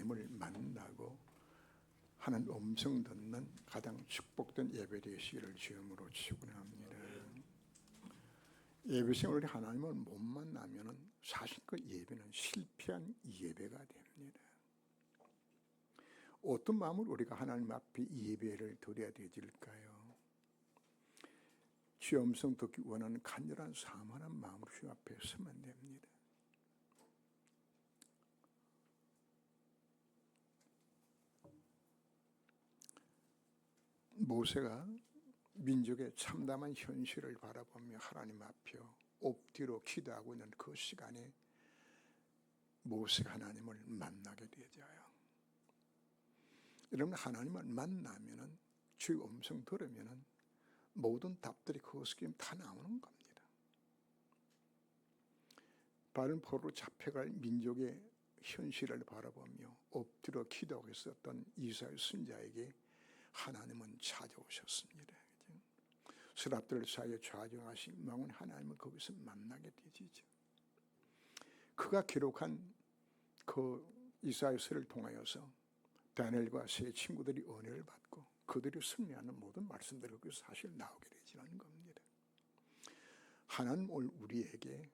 하나님을 만나고 하나님 음성 듣는 가장 축복된 예배 되시기를 주님으로 축원합니다. 예배 생활에 하나님을 못 만나면 사실 그 예배는 실패한 예배가 됩니다. 어떤 마음으로 우리가 하나님 앞에 예배를 드려야 되질까요? 주의 음성 듣기 원하는 간절한 사모하는 마음으로 주님 앞에 서면 됩니다. 모세가 민족의 참담한 현실을 바라보며 하나님 앞에 엎드려 기도하고 있는 그 시간에 모세가 하나님을 만나게 되어요. 여러분, 하나님을 만나면은 주의 음성 들으면은 모든 답들이 그것이 다 나오는 겁니다. 바른 포로로 잡혀갈 민족의 현실을 바라보며 엎드려 기도하고 있었던 이스라엘 선지자에게 하나님은 찾아오셨습니다. 스랍들 사이에 좌정하신 망원 하나님을 거기서 만나게 되지죠. 그가 기록한 그 이사야서를 통하여서 다니엘과 세 친구들이 은혜를 받고 그들이 승리하는 모든 말씀들이 거기서 사실 나오게 되지는 겁니다. 하나님 오늘 우리에게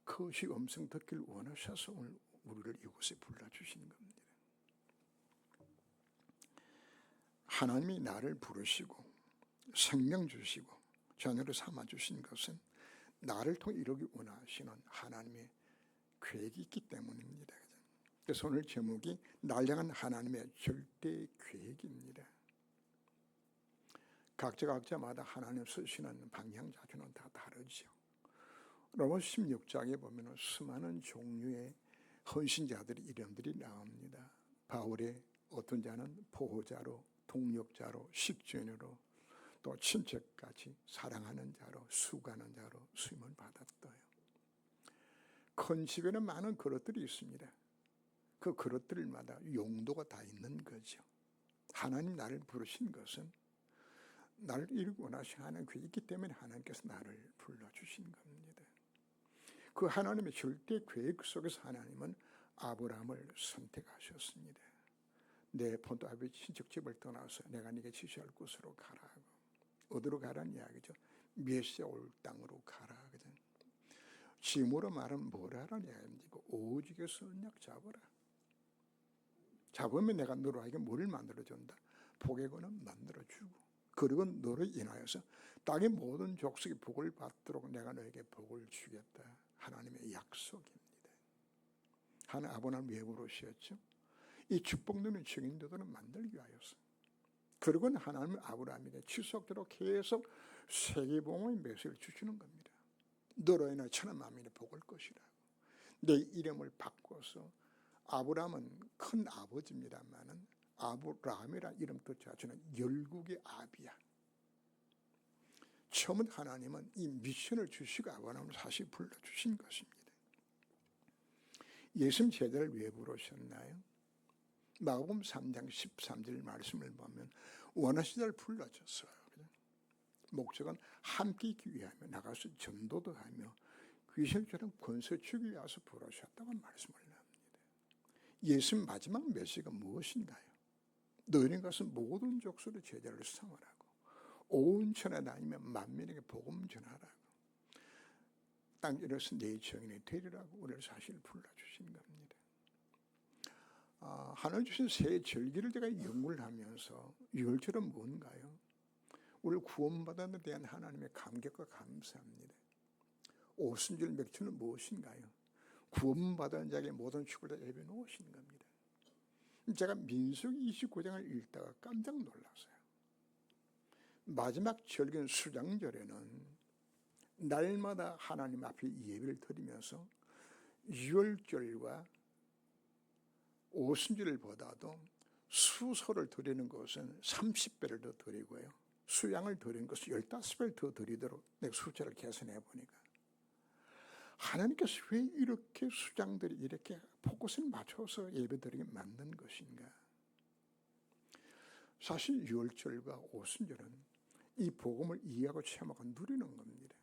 그것이 음성 듣기를 원하셔서 오늘 우리를 이곳에 불러주신 겁니다. 하나님이 나를 부르시고 생명 주시고 자녀를 삼아주신 것은 나를 통해 이루기 원하시는 하나님의 계획이 있기 때문입니다. 그래서 오늘 제목이 날 향한 하나님의 절대 계획입니다. 각자마다 하나님 쓰시는 방향 자체는 다 다르죠. 로마서 16장에 보면 수많은 종류의 헌신자들의 이름들이 나옵니다. 바울의 어떤 자는 보호자로, 동력자로, 식전으로, 또 친척까지 사랑하는 자로, 수고하는 자로 수임을 받았어요. 큰 집에는 많은 그릇들이 있습니다. 그 그릇들마다 용도가 다 있는 거죠. 하나님 나를 부르신 것은 나를 이루기 원하시는 하나님 계획이 있기 때문에 하나님께서 나를 불러주신 겁니다. 그 하나님의 절대 계획 속에서 하나님은 아브라함을 선택하셨습니다. 내 본토 아버지 친척집을 떠나서 내가 네게 지시할 곳으로 가라고. 어디로 가라는 이야기죠? 메시아 올 땅으로 가라. 짐으로 말하면 뭐라는 이야기입니까? 오직에서 언약 잡아라. 잡으면 내가 너로에게 뭐를 만들어준다? 복의 권은 만들어주고, 그리고 너를 인하여서 땅의 모든 족속이 복을 받도록 내가 너에게 복을 주겠다. 하나님의 약속입니다. 하나님 아브라함을 왜 부르셨죠? 이 축복 누리는 증인들을 만들기 위하여서. 그리고 하나님은 아브라함에게 지속대로 계속 세계복음의 메시지를 주시는 겁니다. 너로 인하여 천한 만민이 복을 것이라고. 내 이름을 바꿔서 아브라함은 큰 아버지입니다만은 아브라함이라는 이름도 자체는 열국의 아비야. 처음은 하나님은 이 미션을 주시고 아브라함을 사실 불러주신 것입니다. 예수님 제자를 왜 부르셨나요? 마가복음 3장 13절 말씀을 보면 원하시다를 불러줬어요. 목적은 함께 있기 위하여 나가서 전도도 하며 귀신처럼 권세 주기 위해서 부르셨다고 말씀을 합니다. 예수님 마지막 메시지가 무엇인가요? 너희는 가서 모든 족속의 제자를 삼으라고, 온 천하 다니며 만민에게 복음 전하라고, 땅에서 내 증인이 되리라고 우리를 사실 불러주신 겁니다. 하나님 주신 새 절기를 제가 연구를 하면서 유월절은 뭔가요? 우리를 구원받은 데 대한 하나님의 감격과 감사합니다. 오순절 맥주는 무엇인가요? 구원받은 자에게 모든 축을 다 예배 놓으신 겁니다. 제가 민수기 29장을 읽다가 깜짝 놀랐어요. 마지막 절기는 수장절에는 날마다 하나님 앞에 예배를 드리면서 유월절과 오순절보다도 수소를 드리는 것은 30배를 더 드리고요. 수양을 드리는 것은 15배를 더 드리도록 내가 숫자를 계산해 보니까 하나님께서 왜 이렇게 수장들이 이렇게 포커스를 맞춰서 예배드리게 만든 것인가? 사실 유월절과 오순절은 이 복음을 이해하고 체험하고 누리는 겁니다.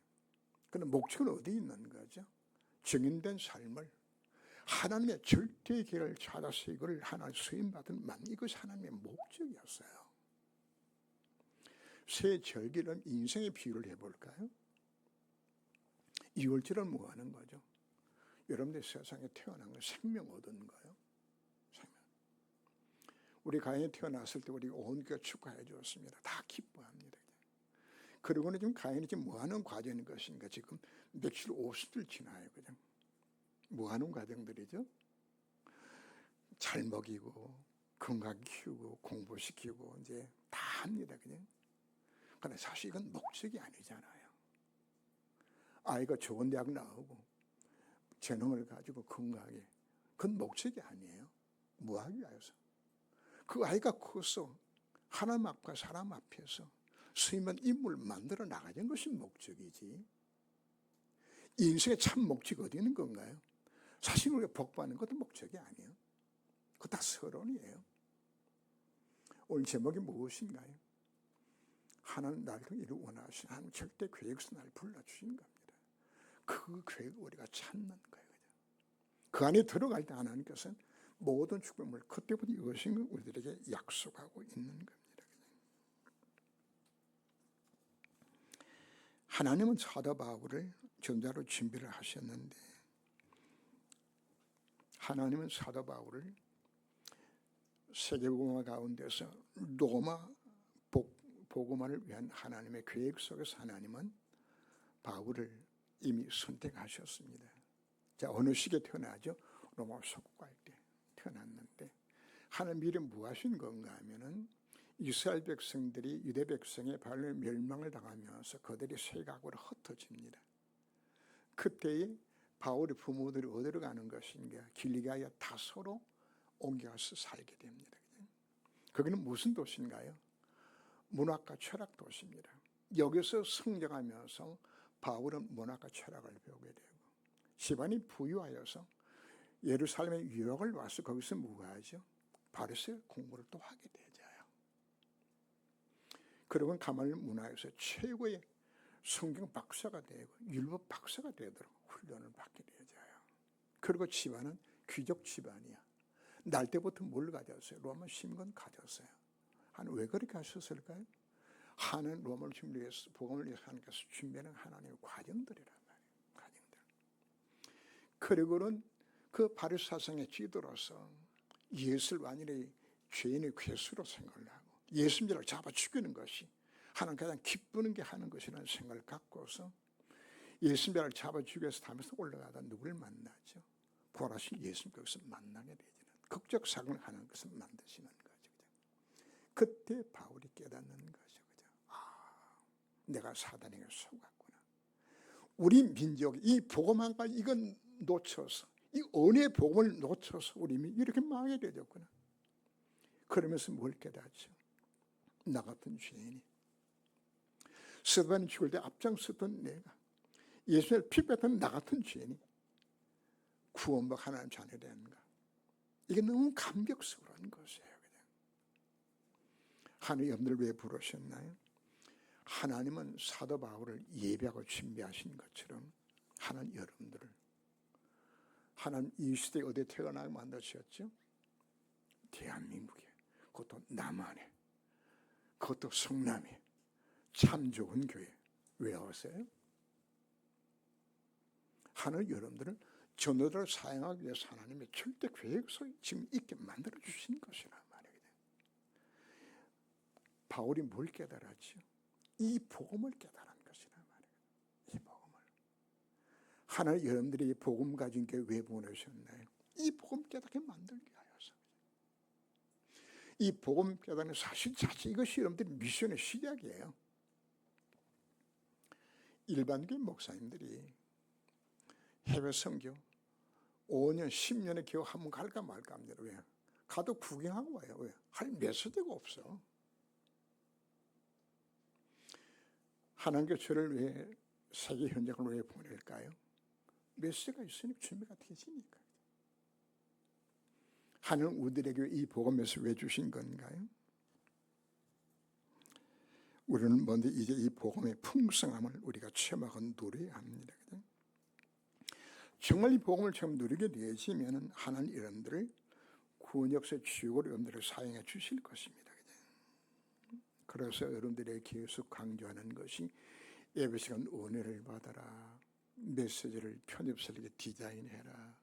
그런데 목적은 어디 있는 거죠? 증인된 삶을 하나님의 절대 계를 찾아서 이걸 하나 수임받은 만 이것이 하나님의 목적이었어요. 새 절기는 인생의 비유를 해볼까요? 2월절은 뭐 하는 거죠? 여러분들 세상에 태어난 거 생명 얻은 거예요. 생명. 우리 가인이 태어났을 때 우리 온 교회가 축하해 주었습니다. 다 기뻐합니다. 그리고는 지금 가인이 지금 뭐 하는 과정인 것인가? 지금 며칠 50일 지나요. 그냥 뭐 하는 과정들이죠? 잘 먹이고 건강 키우고 공부시키고 이제 다 합니다. 그냥. 그런데 사실 이건 목적이 아니잖아요. 아이가 좋은 대학 나오고 재능을 가지고 건강하게, 그건 목적이 아니에요. 뭐 하기 위해서? 그 아이가 커서 하나님 앞과 사람 앞에서 스님은 인물을 만들어 나가는 것이 목적이지. 인생의 참 목적이 어디 있는 건가요? 사실 우리가 복받는 것도 목적이 아니에요. 그거 다 서론이에요. 오늘 제목이 무엇인가요? 하나님 나를 이루 원하신 하나님 절대 계획에서 나를 불러주신 겁니다. 그 계획을 우리가 찾는 거예요. 그 안에 들어갈 때 하나님께서는 모든 축복을 그때부터 이것인 걸 우리들에게 약속하고 있는 겁니다. 하나님은 사도 바울을 전자로 준비를 하셨는데, 하나님은 사도 바울을 세계복음화 가운데서 로마 복음화를 위한 하나님의 계획 속에서 하나님은 바울을 이미 선택하셨습니다. 자, 어느 시기에 태어나죠? 로마 속국할 때 태어났는데, 하나님 미리 뭐 하신 건가 하면은 이스라엘 백성들이 유대 백성의 발로 멸망을 당하면서 그들이 세각으로 흩어집니다. 그때에 바울의 부모들이 어디로 가는 것인가? 길리기아 다소로 옮겨가서 살게 됩니다. 거기는 무슨 도시인가요? 문학과 철학 도시입니다. 여기서 성장하면서 바울은 문학과 철학을 배우게 되고, 집안이 부유하여서 예루살렘에 유학을 와서 거기서 뭐 하죠? 바리새 공부를 또 하게 되죠. 그러고 가말리엘 문화에서 최고의 성경 박사가 되고 율법 박사가 되도록 훈련을 받게 되어져요. 그리고 집안은 귀족 집안이야. 날 때부터 뭘 가졌어요? 로마 시민권 가졌어요. 왜 그렇게 하셨을까요? 하나님 로마를 준비해서 위해서 복음을 위해서 하나님께서 준비하는 하나님의 과정들이란 말이에요. 과정들. 그리고는 그 바리사상의 지도로서 예수를 완전히 죄인의 괴수로 생각을 하고 예수님을 잡아 죽이는 것이 하나님 가장 기쁘는 게 하는 것이라는 생각을 갖고서 예수님을 잡아 죽여서 다면서 올라가다 누구를 만나죠? 부활하신 예수님 거기서 만나게 되지는 극적 사건을 하는 것을 만드시는 거죠. 그때 바울이 깨닫는 거죠. 내가 사단에게 속았구나. 우리 민족이 이 복음 한 가지 이건 놓쳐서, 이 은혜의 복음을 놓쳐서 우리 이렇게 망하게 되었구나. 그러면서 뭘 깨닫죠? 나 같은 죄인이, 스데반이 죽을 때 앞장섰던 내가, 예수를 피 뺐던 나 같은 죄인이 구원받고 하나님 자녀 되는가. 이게 너무 감격스러운 것이에요. 그냥. 하나님 여러분들 왜 부르셨나요? 하나님은 사도 바울을 예배하고 준비하신 것처럼 하나님 여러분들을, 하나님 이 시대에 어디에 태어나게 만드셨죠? 대한민국에, 그것도 남한에, 그것도 성남에 참 좋은 교회. 왜 오세요? 하나님 여러분들은 전도자를 사용하기 위해서 하나님의 절대 계획서 지금 있게 만들어 주신 것이란 말이에요. 바울이 뭘 깨달았죠? 이 복음을 깨달은 것이란 말이에요. 이 복음을. 하나님 여러분들이 이 복음 가진 교회 왜 보내셨나요? 이 복음 깨닫게 만들게 하여서. 이 복음 깨닫는 사실 자체 이것이 여러분들의 미션의 시작이에요. 일반교회 목사님들이 해외 선교 5년, 10년에 겨우 한 번 갈까 말까 합니다. 왜? 가도 구경하고 와요. 왜? 할 메시지가 없어. 하나님께 저를 왜 세계 현장을 왜 보낼까요? 메시지가 있으니까 준비가 되시니까. 하나님 우리에게 이 복음에서 왜 주신 건가요? 우리는 먼저 이제 이 복음의 풍성함을 우리가 체험하고 누려야 합니다. 정말 이 복음을 처음 누리게 되시면 하나님 여러분들을 구원역사 지옥으로 여러분들을 사용해 주실 것입니다. 그래서 여러분들에게 계속 강조하는 것이 예배 시간 은혜를 받아라, 메시지를 편집설계 디자인해라,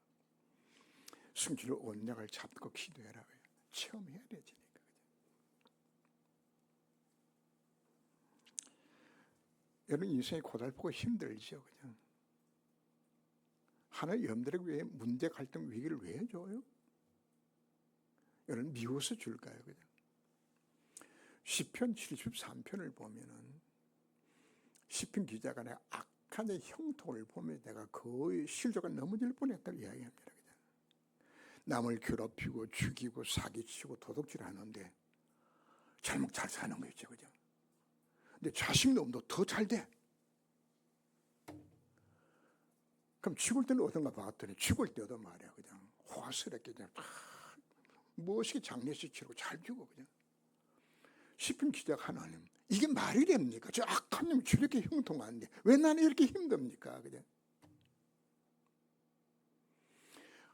숨기를 언약을 잡고 기도해라. 체험해야 되지니까. 여러분 인생이 고달프고 힘들죠. 그냥 하나님 여러분들에게 왜 문제, 갈등, 위기를 왜 줘요? 여러분 미워서 줄까요? 그냥 시편 73편을 보면은 시편 기자가 내가 악한 내 형통을 보면 내가 거의 실조가 넘어질 뻔했다고 이야기합니다. 그냥 남을 괴롭히고 죽이고 사기치고 도둑질하는데 잘 사는 거 있죠, 그죠? 근데 자식 놈도 더 잘 돼. 그럼 죽을 때는 어떤가 봤더니 죽을 때도 말이야 그냥 화스럽게 그냥 무엇이 장례식 치르고 잘 죽어. 그냥 시편 기자 하나님 이게 말이 됩니까? 저 악한 놈이 저렇게 형통한데 왜 나는 이렇게 힘듭니까? 그냥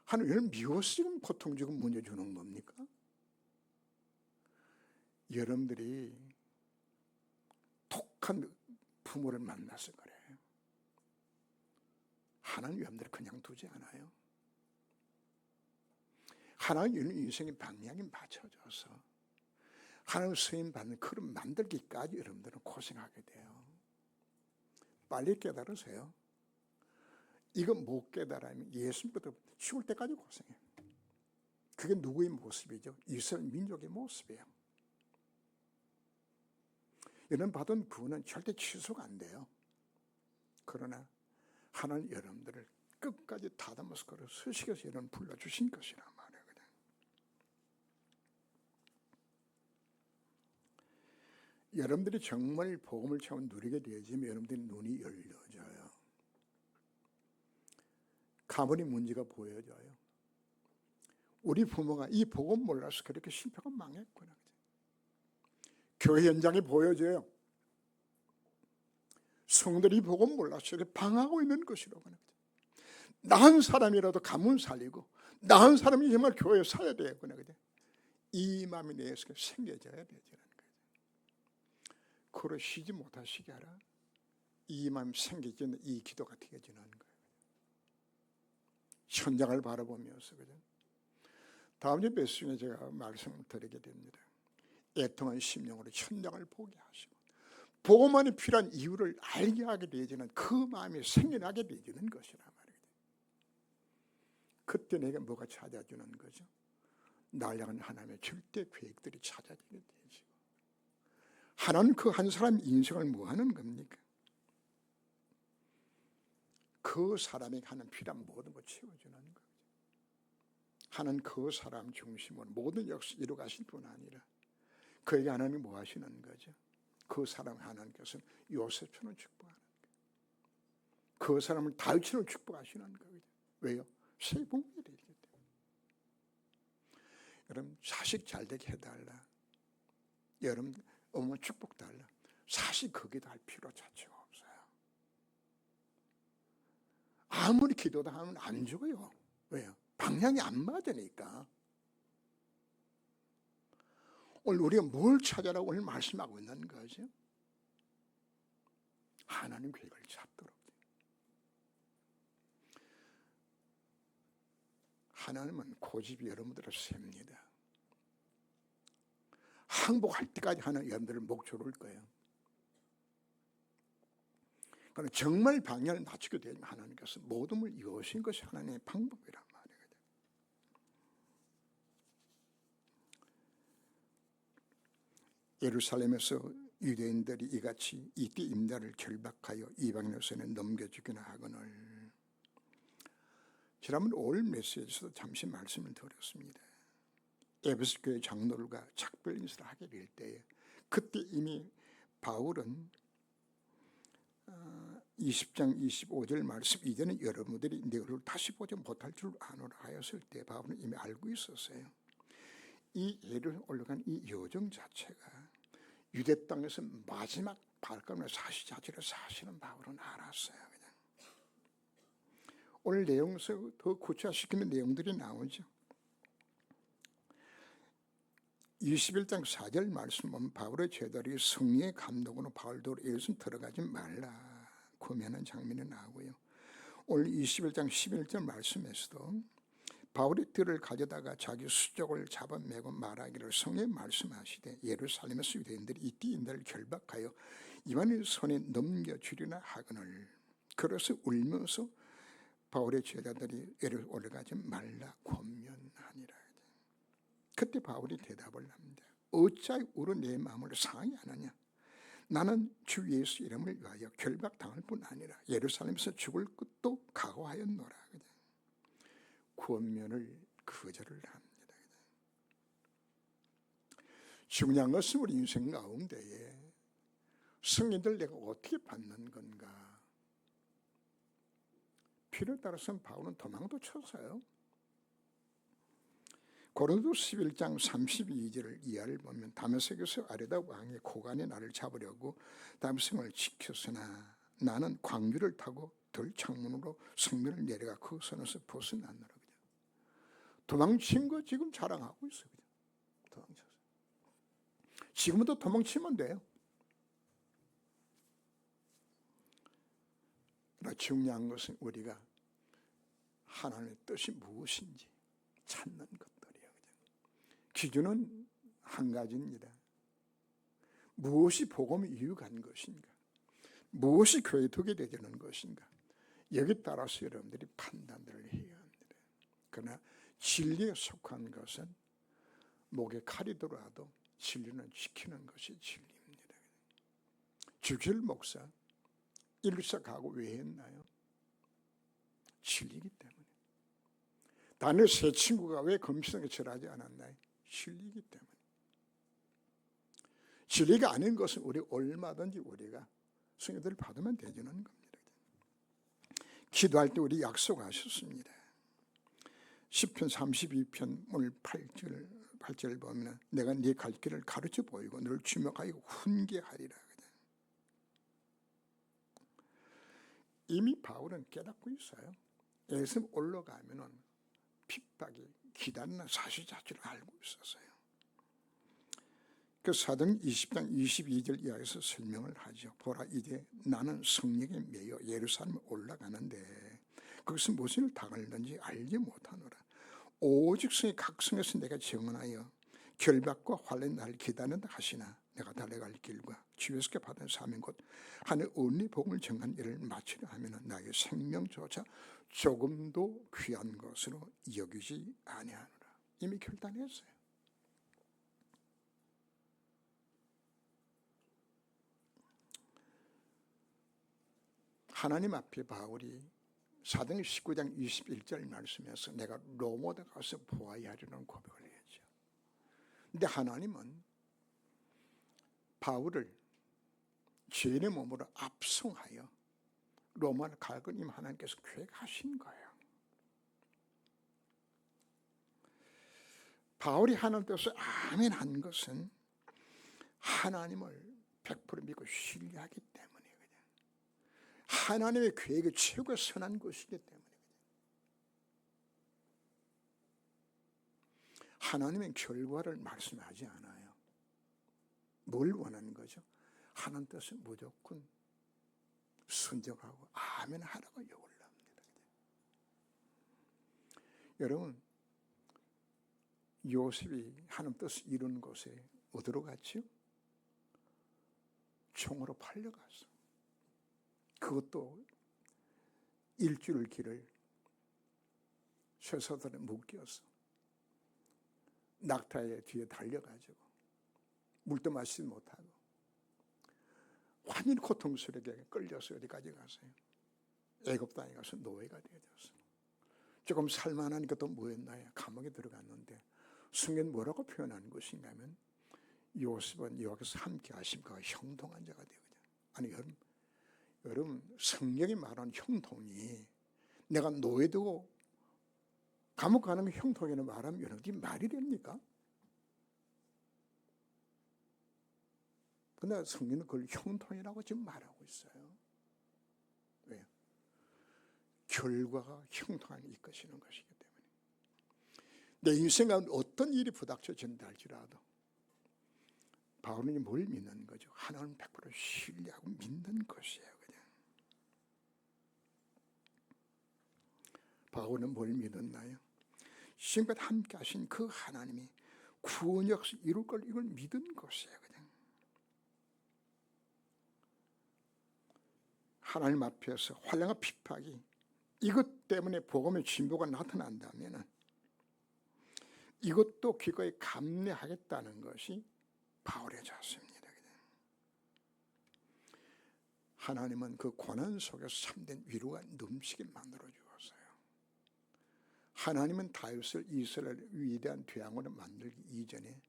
하나님은 미워서 지금 고통 주고 문제 주는 겁니까? 여러분들이 독한 부모를 만나서 그래. 하나님 여러분들을 그냥 두지 않아요. 하나님 인생의 방향이 맞춰져서 하나님 쓰임 받는 그런 만들기까지 여러분들은 고생하게 돼요. 빨리 깨달으세요. 이거 못 깨달으면 예수님부터 죽을 때까지 고생해요. 그게 누구의 모습이죠? 이스라엘 민족의 모습이에요. 이런 받은 구원은 절대 취소가 안 돼요. 그러나 하나님 여러분들을 끝까지 다담아서 걸어 서식에서 여러분 불러주신 것이란 말이에요. 그냥. 여러분들이 정말 복음을 처음 누리게 되어지면 여러분들의 눈이 열려져요. 가문의 문제가 보여져요. 우리 부모가 이 복음 몰라서 그렇게 실패하고 망했구나. 교회 현장이 보여져요. 성들이 복음 몰라서 이렇게 방하고 있는 것이라고 하는 거죠. 나은 사람이라도 가문 살리고 나은 사람이 정말 교회에 살아야 되겠구나. 이 마음이 내에서 생겨져야 되지라는 거죠. 그러시지 못하시게 하라. 이 마음 생기지는 이 기도가 되어지는 거예요. 현장을 바라보면서 그죠. 다음 주 메시지 중에 제가 말씀을 드리게 됩니다. 애통한 심령으로 현장을 보게 하시고 복음만이 필요한 이유를 알게 하게 되어지는 그 마음이 생겨나게 되어지는 것이란 말이에요. 그때 내가 뭐가 찾아주는 거죠? 날 향한 하나님의 절대 계획들이 찾아지게 되죠. 하나님 그 한 사람 인생을 뭐 하는 겁니까? 그 사람에게 하는 필요한 모든 걸 채워주는 거죠. 하나님 그 사람 중심으로 모든 역사 이루가실 뿐 아니라 그에게 하나님이 뭐 하시는 거죠? 그 사람 하나님께서는 요셉처럼 축복하는 거예요. 그 사람을 다윗처럼 축복하시는 거예요. 왜요? 새 복음이 되기 때문에. 여러분 자식 잘 되게 해달라. 여러분 어머니 축복 달라. 사실 거기다 할 필요 자체가 없어요. 아무리 기도도 하면 안 죽어요. 왜요? 방향이 안 맞으니까. 오늘 우리가 뭘 찾아라고 오늘 말씀하고 있는 거죠? 하나님 계획을 찾도록. 하나님은 고집이 여러분들을 셉니다. 항복할 때까지 하나님 여러분들을 목조를 거예요. 그러나 정말 방향을 맞추게 되면 하나님께서 모든 걸 이루신 것이 하나님의 방법이란 말이에요. 예루살렘에서 유대인들이 이같이 이때 임자를 결박하여 이방인에게는 넘겨주기나 하거늘. 지난번 올 메시지에서도 잠시 말씀을 드렸습니다. 에베소 교회 장로들과 작별 인사를 하게 될 때에 그때 이미 바울은 20장 25절 말씀 이제는 여러분들이 내 얼굴을 다시 보지 못할 줄 아노라 하였을 때 바울은 이미 알고 있었어요. 이 예를 올라간 이 여정 자체가 유대 땅에서 마지막 발걸음의 사시 자체를 사실은 바울은 알았어요. 그냥. 오늘 내용에서 더 구체화시키는 내용들이 나오죠. 21장 4절 말씀 보면 바울의 제자들이 성령의 감동으로 바울도 예수 들어가지 말라 구면하는 장면이 나오고요. 오늘 21장 11절 말씀에서도 바울이 뜰을 가져다가 자기 수족을 잡아매고 말하기를 성령이 말씀하시되 예루살렘에서 유대인들이 이 띠인들을 결박하여 이방인 손에 넘겨주리라 하거늘. 그래서 울면서 바울의 제자들이 예루 올라가지 말라 권면하니라. 그때 바울이 대답을 합니다. 어찌하여 우러 내 마음을 상하게 하느냐. 나는 주 예수 이름을 위하여 결박당할 뿐 아니라 예루살렘에서 죽을 것도 각오하였노라. 권면을 거절을 합니다. 중요한 것은 우리 인생 가운데에 성인들 내가 어떻게 받는 건가. 필요에 따라서는 바울은 도망도 쳤어요. 고린도서 11장 32절을 이하를 보면 다메섹에서 아레다 왕의 고관에 나를 잡으려고 담성을 지켰으나 나는 광주를 타고 들창문으로 성문을 내려가 그 선에서 벗어났노라. 도망친 거 지금 자랑하고 있어요. 도망쳤어요. 지금도 도망치면 돼요. 그러나 중요한 것은 우리가 하나님의 뜻이 무엇인지 찾는 것들이에요. 기준은 한 가지입니다. 무엇이 복음에 유익한 것인가? 무엇이 교회에 덕이 되는 것인가? 여기에 따라서 여러분들이 판단들을 해야 합니다. 그러나 진리에 속한 것은 목에 칼이 들어와도 진리는 지키는 것이 진리입니다. 주길 목사 일사가고 왜 했나요? 진리이기 때문에. 다니엘 세 친구가 왜 금신에게 절하지 않았나요? 진리이기 때문에. 진리가 아닌 것은 우리 얼마든지 우리가 성령들을 받으면 되지는 겁니다. 기도할 때 우리 약속하셨습니다. 시편 32편 오늘 8절 보면 내가 네 갈 길을 가르쳐 보이고 너를 주목하여 훈계하리라. 이미 바울은 깨닫고 있어요. 예수님 올라가면은 핍박이 기다리는 사실 자체를 알고 있었어요. 그 사도행 20장 22절 이하에서 설명을 하죠. 보라 이제 나는 성령에 매여 예루살렘에 올라가는데 그것은 무슨 일을 당할는지 알지 못하노라. 오직 성의 각성에서 내가 증언하여 결박과 환난의 날을 기다린다 하시나 내가 달려갈 길과 주에서 받은 사명 곧 하늘 은리 복음을 전한 일을 마치려 하면 나의 생명조차 조금도 귀한 것으로 여기지 아니하노라. 이미 결단했어요. 하나님 앞에 바울이 사도행 19장 21절 말씀에서 내가 로마에 가서 보아야 하려는 고백을 했죠. 그런데 하나님은 바울을 죄인의 몸으로 압송하여 로마를 갈거님 하나님께서 계획하신 거예요. 바울이 하나님 뜻을 아멘 한 것은 하나님을 100% 믿고 신뢰하기 때문이에요. 하나님의 계획이 최고의 선한 것이기 때문에. 하나님은 결과를 말씀하지 않아요. 뭘 원하는 거죠? 하나님 뜻은 무조건 순종하고 아멘 하라고 요구를 합니다. 여러분, 요셉이 하나님 뜻을 이룬 곳에 어디로 갔죠? 총으로 팔려갔어. 그것도 일주일 길을 쇠사슬에 묶여서 낙타의 뒤에 달려가지고 물도 마시지 못하고 완전히 고통스럽게 끌려서 어디까지 갔어요? 애굽 땅에 가서 노예가 되어졌어. 조금 살만하니까 또 뭐였나요? 감옥에 들어갔는데 성경은 뭐라고 표현하는 것인가 하면 요셉은 여기서 함께 하심과 형통한 자가 되거든요. 아니 여러분 성경이 말하는 형통이 내가 노예되고 감옥 가는 게 형통이라는 말하면 여러분이 말이 됩니까? 근데 성경은 그걸 형통이라고 지금 말하고 있어요. 왜요? 결과가 형통하게 이끄시는 것이기 때문에 내 인생 가운데 어떤 일이 부닥쳐진다 할지라도 바울은 뭘 믿는 거죠? 하나님 100% 신뢰하고 믿는 것이에요. 그냥 바울은 뭘 믿었나요? 지금까지 함께 하신 그 하나님이 구원 역사 이룰 걸 이걸 믿은 것이에요. 그냥 하나님 앞에서 환난과 핍박이 이것 때문에 복음의 진보가 나타난다면 이것도 기꺼이 감내하겠다는 것이 바울의 자세입니다. 하나님은 그 고난 속에서 참된 위로가 넘치게 만들어 주었어요. 하나님은 다윗을 이스라엘 위대한 대왕으로 만들기 이전에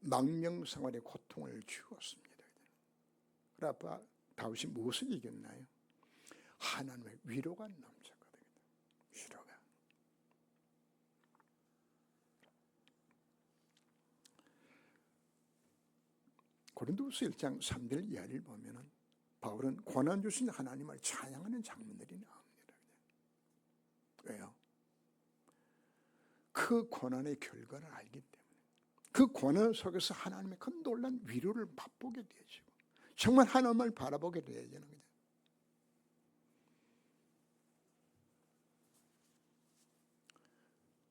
망명생활의 고통을 주었습니다. 그러나 다윗이 무엇을 이겼나요? 하나님의 위로가 넘쳤거든요. 위로가. 고린도후서 1장 3절 이하를 보면은 바울은 고난 주신 하나님을 찬양하는 장면들이 나옵니다. 왜요? 그 고난의 결과를 알기 때문에 그 고난 속에서 하나님의 큰 놀란 위로를 맛보게 되죠. 정말 하나님을 바라보게 되는 거죠.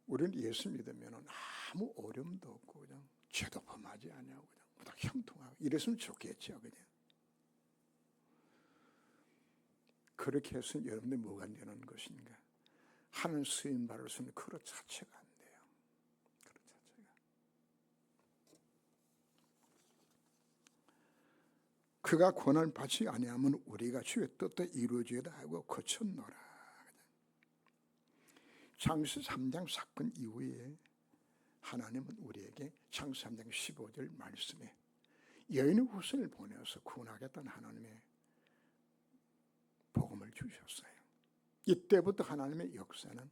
우리는 예수 믿으면 아무 어려움도 없고 그냥 죄도 범하지 않냐고 그냥 다 형통하고 이랬으면 좋겠죠. 그냥 그렇게 해서 여러분들이 뭐가 되는 것인가? 하는 쓰임 받을 수 있는 그릇 자체가 안 돼요. 그릇 자체가. 그가 고난을 받지 아니하면 우리가 주의 뜻대로 이루어져야 하고 거쳤노라. 창세 3장 사건 이후에 하나님은 우리에게 창세 3장 15절 말씀에 여인의 후손을 보내어서 구원하겠다는 하나님의 복음을 주셨어요. 이때부터 하나님의 역사는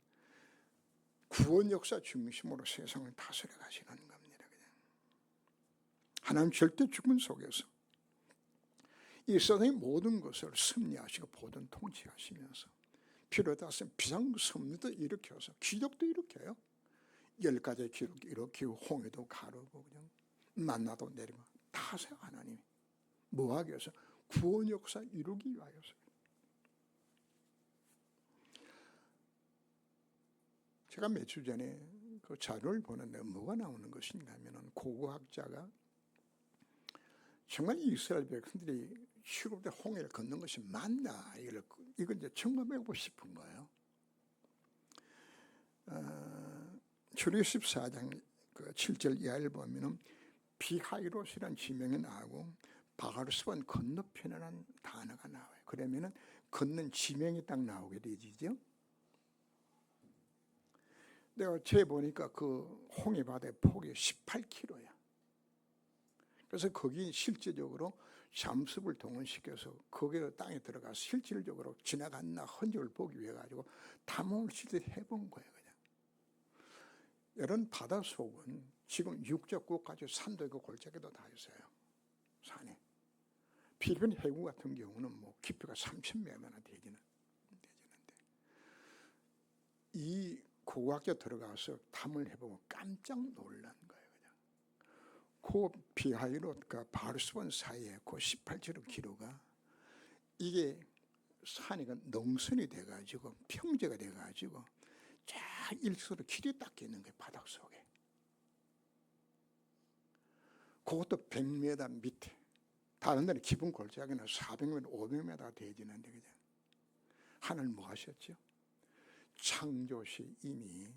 구원 역사 중심으로 세상을 다스려 가시는 겁니다. 그냥. 하나님 절대 죽음 속에서 이 세상의 모든 것을 섭리하시고 보존 통치하시면서 필요에 따라서 비상섭리도 일으켜서 기적도 일으켜요. 10가지의 기록 일으키고 홍해도 가르고 그냥 만나도 내리고 다 하세요. 하나님이 뭐하기 위해서? 구원 역사 이루기 위하여서. 제가 몇 주 전에 그 자료를 보는데 뭐가 나오는 것인가 하면 고고학자가 정말 이스라엘 백성들이 출애굽 때 홍해를 건넌 것이 맞나 이걸 이제 점검해보고 싶은 거예요. 출애굽 14장 그 7절 이하를 보면은 비하이롯이라는 지명이 나오고 바하르스반 건너편이라는 단어가 나와요. 그러면은 걷는 지명이 딱 나오게 되지죠. 내가 재보니까 그 홍해 바다의 폭이 18km야. 그래서 거기 실제적으로 잠수를 동원시켜서 거기에 땅에 들어가서 실질적으로 지나갔나 흔적을 보기 위해 가지고 탐험을 실제 해본 거예요. 그냥. 이런 바다 속은 지금 육적구까지 산도 있고 골짜기도 다 있어요. 산에. 필리핀 해구 같은 경우는 뭐 깊이가 30m나 되지는데 이 고고학교 들어가서 탐을 해보면 깜짝 놀란 거예요. 그냥. 그 비하이롯과 바르스본 사이에 그 18km가 이게 산이 능선이 돼가지고 평지가 돼가지고 쫙 일서로 길이 닦여 있는 거예요. 바닥 속에. 그것도 100m 밑에. 다른 데는 기본 골짜기는 400m, 500m가 되지는데 그냥. 하늘 뭐 하셨죠? 창조시 이미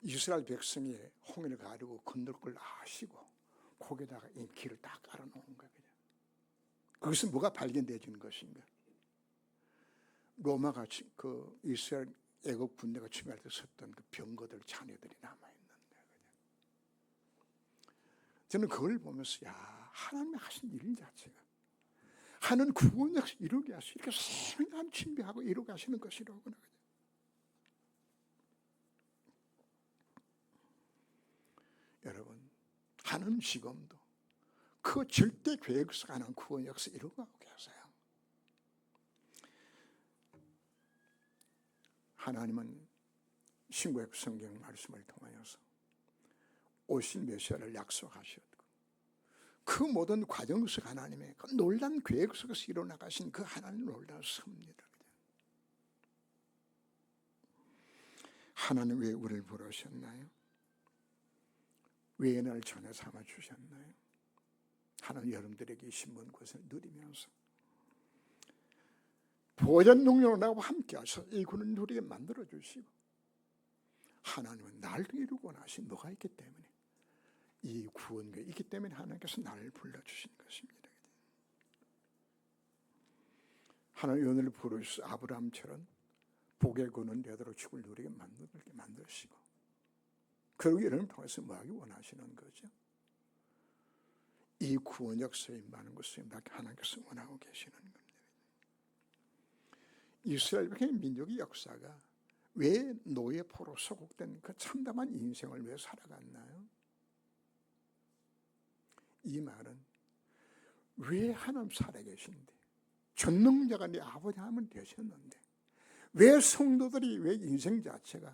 이스라엘 백성이 홍해를 가르고 건널 걸 아시고 거기다가 이 길을 딱 깔아놓은 거예요. 그냥. 거기서 뭐가 발견되어지는 것인가? 로마가 그 이스라엘 애국 군대가 침략할 때 썼던 그 병거들 잔해들이 남아있는 거예요. 그냥. 저는 그걸 보면서 야 하나님이 하신 일 자체가 하는 구원 역시 이루게 하시고 이렇게 생각하면 준비하고 이루게 하시는 것이라구나. 여러분 하는 지금도 그 절대 계획서 하는 구원 역사 이루고 계세요. 하나님은 신구약 성경 말씀을 통하여서 오실 메시아를 약속하셨고 그 모든 과정 속 하나님의 그 놀라운 계획 속에서 일어나가신 그 하나님 놀라운 섭니다. 하나님 왜 우리를 부르셨나요? 왜 나를 전에 삼아 주셨나요? 하나님 여러분들에게 신분 것을 누리면서 보전 능력으로 나와 함께 하셔서 이 군을 누리게 만들어 주시고 하나님은 나를 이루고 나신 뭐가 있기 때문에 이 구원이 있기 때문에 하나님께서 나를 불러주신 것입니다. 하나님 오늘 부르셔서 아브라함처럼 복의 근원 되도록 죽을 누리게 만드시고 그리고 이런 통해서 뭐하기 원하시는 거죠? 이 구원 역사에 많은 것을 하나님께서 원하고 계시는 겁니다. 이스라엘 민족의 역사가 왜 노예 포로 소곡된 그 참담한 인생을 왜 살아갔나요? 이 말은 왜 하나님 살아계신데 전능자가 내 아버지 하면 되셨는데 왜 성도들이 왜 인생 자체가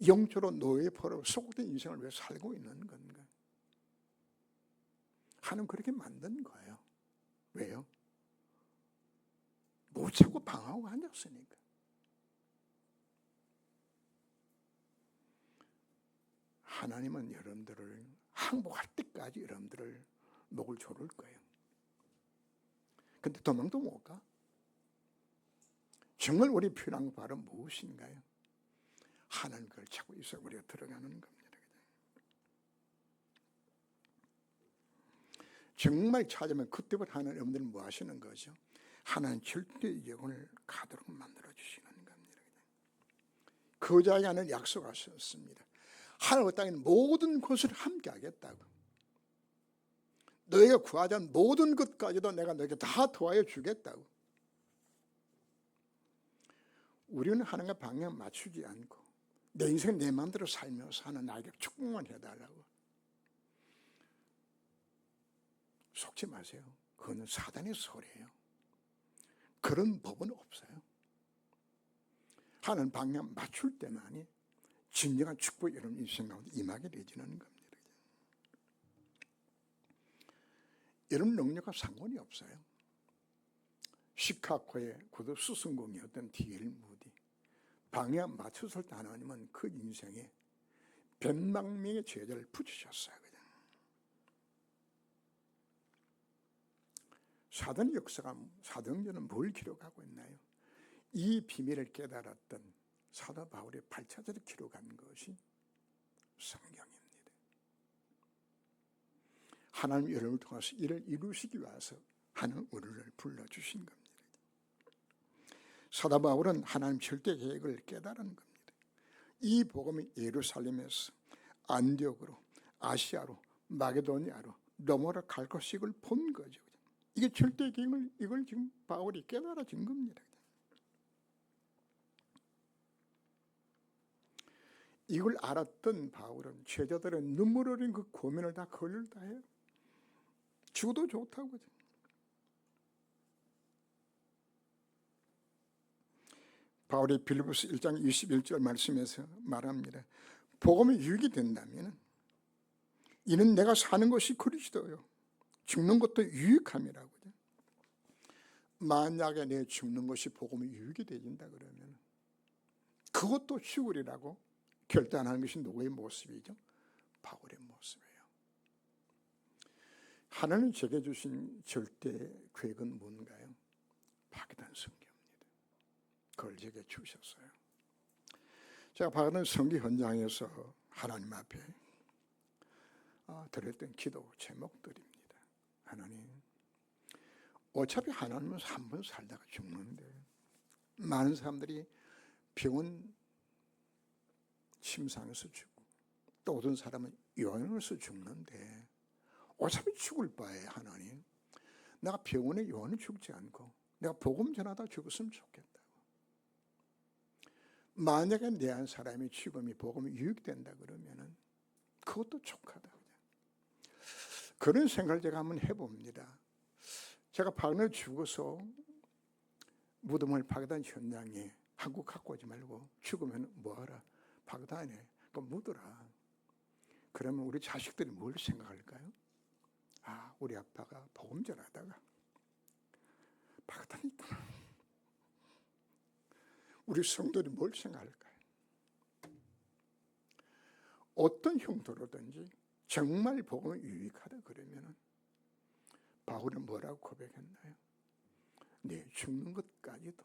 영적으로 노예 포로 소곡된 인생을 왜 살고 있는 건가? 하나님 그렇게 만든 거예요. 왜요? 못 참고 방황하고 앉았으니까. 하나님은 여러분들을 항복할 때까지 여러분들을 목을 조를 거예요. 근데 도망도 못 가. 정말 우리 필요한 바는 무엇인가요? 하나님 그걸 찾고 있어 우리가 들어가는 겁니다. 정말 찾으면 그때부터 하나님 여러분들은 뭐 하시는 거죠? 하나님 절대 영혼을 가도록 만들어 주시는 겁니다. 그 자에 하나님 약속하셨습니다. 하나님 땅에는 모든 것을 함께 하겠다고. 너희가 구하지 않은 모든 것까지도 내가 너에게 다 도와여 주겠다고. 우리는 하나님과 방향 맞추지 않고 내 인생 내 마음대로 살면서 하나님 나에게 축복만 해달라고. 속지 마세요. 그거는 사단의 소리예요. 그런 법은 없어요. 하나님 방향 맞출 때만이 진정한 축복이 여러분 인생 가운데 임하게 되지는 겁니다. 여러분 능력과 상관이 없어요. 시카고의 고대 수승공이었던 D.L. 무디 방향 맞췄을 때 하나님은 그 인생에 100만 명의 제자를 붙이셨어요. 사도의 역사가 사도행전은 뭘 기록하고 있나요? 이 비밀을 깨달았던 사도 바울의 8차절을 기록한 것이 성경입니다. 하나님 여러분을 통해서 이를 이루시기 위해서 하나님 우리를 불러주신 겁니다. 사도 바울은 하나님 절대 계획을 깨달은 겁니다. 이 복음이 예루살렘에서 안디옥으로 아시아로 마게도니아로 넘어라 갈 것을 본 거죠. 이게 절대 계획을 이걸 지금 바울이 깨달아진 겁니다. 이걸 알았던 바울은 제자들의 눈물 어린 그 고민을 다 거를 다 해요. 죽어도 좋다고 하죠. 바울이 빌립보서 1장 21절 말씀에서 말합니다. 복음이 유익이 된다면 이는 내가 사는 것이 그리스도요 죽는 것도 유익함이라고. 만약에 내 죽는 것이 복음이 유익이 되진다 그러면 그것도 죽으리라고 결단하는 것이 누구의 모습이죠? 바울의 모습이에요. 하나님 제게 주신 절대 계획은 뭔가요? 박이단 성경입니다. 그걸 제게 주셨어요. 제가 박이단 성경 현장에서 하나님 앞에 드렸던 기도 제목들입니다. 하나님, 어차피 하나님은 한 번 살다가 죽는데 많은 사람들이 병원 침상에서 죽고 또 어떤 사람은 요양에서 죽는데 어차피 죽을 바에 하나님 내가 병원에 요양에 죽지 않고 내가 복음 전하다 죽었으면 좋겠다고. 만약에 내 한 사람의 죽음이 복음이 유익된다 그러면은 그것도 족하다. 그런 생각을 제가 한번 해봅니다. 제가 박근혜 죽어서 무덤을 파괴한 현장에 한국 갖고 오지 말고 죽으면 뭐하라? 바그다에 그 묻어라. 그러면 우리 자식들이 뭘 생각할까요? 아, 우리 아빠가 복음전하다가 바그다에 있구나. 우리 성도들이 뭘 생각할까요? 어떤 형태로든지 정말 복음이 유익하다 그러면은 바울은 뭐라고 고백했나요? 네, 죽는 것까지도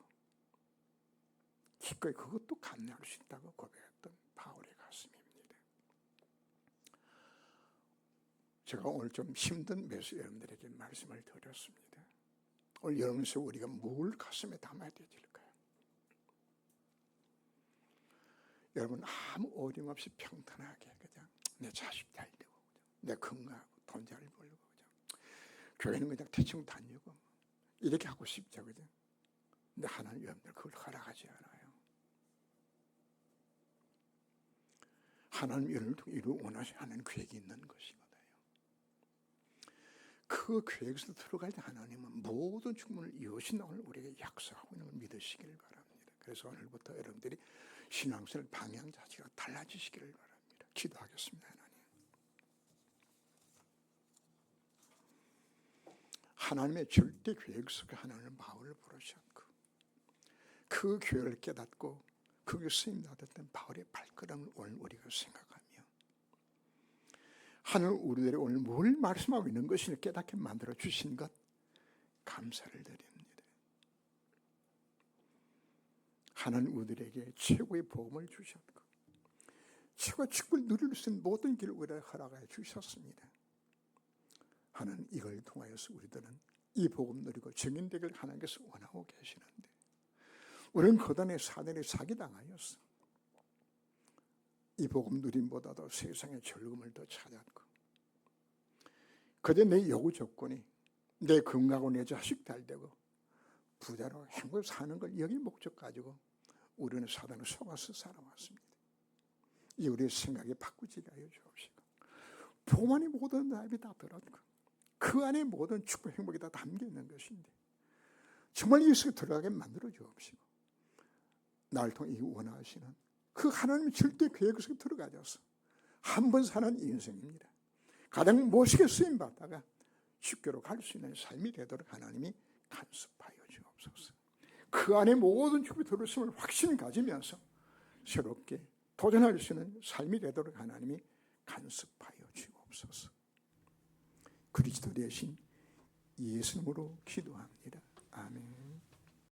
기꺼이 그것도 감내할 수 있다고 고백했던 바울의 가슴입니다. 제가 오늘 좀 힘든 메시지 여러분들에게 말씀을 드렸습니다. 오늘 여러분에서 우리가 뭘 가슴에 담아야 되실까요? 여러분 아무 어림없이 평탄하게 그냥 내 자식 잘 되고 내 건강하고 돈 잘 벌고 교회는 그냥 대충 다니고 이렇게 하고 싶죠, 그죠? 근데 하나님 여러분들 그걸 허락하지 않아요. 하나님 여러분을 통해 이루 원하시는 계획이 있는 것이거든요. 그 계획에서 들어갈 때 하나님은 모든 충분을 이루신다고 우리에게 약속하고 있는 걸 믿으시기를 바랍니다. 그래서 오늘부터 여러분들이 신앙생활 방향 자체가 달라지시기를 바랍니다. 기도하겠습니다. 하나님의 절대 계획 속에 하나님은 바울을 부르셨고 그 계획을 깨닫고 그게 쓰임받았던 바울의 발걸음을 오늘 우리가 생각하며 하나님 우리들이 오늘 뭘 말씀하고 있는 것을 깨닫게 만들어 주신 것 감사를 드립니다. 하나님 우리들에게 최고의 복음을 주셨고 최고의 축복을 누릴 수 있는 모든 길을 우리에게 허락해 주셨습니다. 하나님 이걸 통하여서 우리들은 이 복음 누리고 증인되기를 하나님께서 원하고 계시는데 우리는 거단의 사단에 사기당하였어. 이 복음 누림보다도 세상의 즐거움을 더 찾았고 그저 내 요구 조건이 내 건강하고 내 자식 잘 되고 부자로 행복히 사는 걸 여기 목적 가지고 우리는 사단을 속아서 살아왔습니다. 이 우리의 생각이 바꾸지게 하여 주옵시고 복음 안에 모든 답이 다 들었고 그 안에 모든 축복 행복이 다 담겨 있는 것인데 정말 이 속에 들어가게 만들어 주옵시고 나를 통해 원하시는 그 하나님의 절대 계획 속에 들어가져서 한 번 사는 인생입니다. 가장 멋있게 쓰임받다가 쉽게로 갈 수 있는 삶이 되도록 하나님이 간섭하여 주옵소서. 그 안에 모든 축복이 들어있음을 확신을 가지면서 새롭게 도전할 수 있는 삶이 되도록 하나님이 간섭하여 주옵소서. 그리스도 대신 예수님으로 기도합니다. 아멘.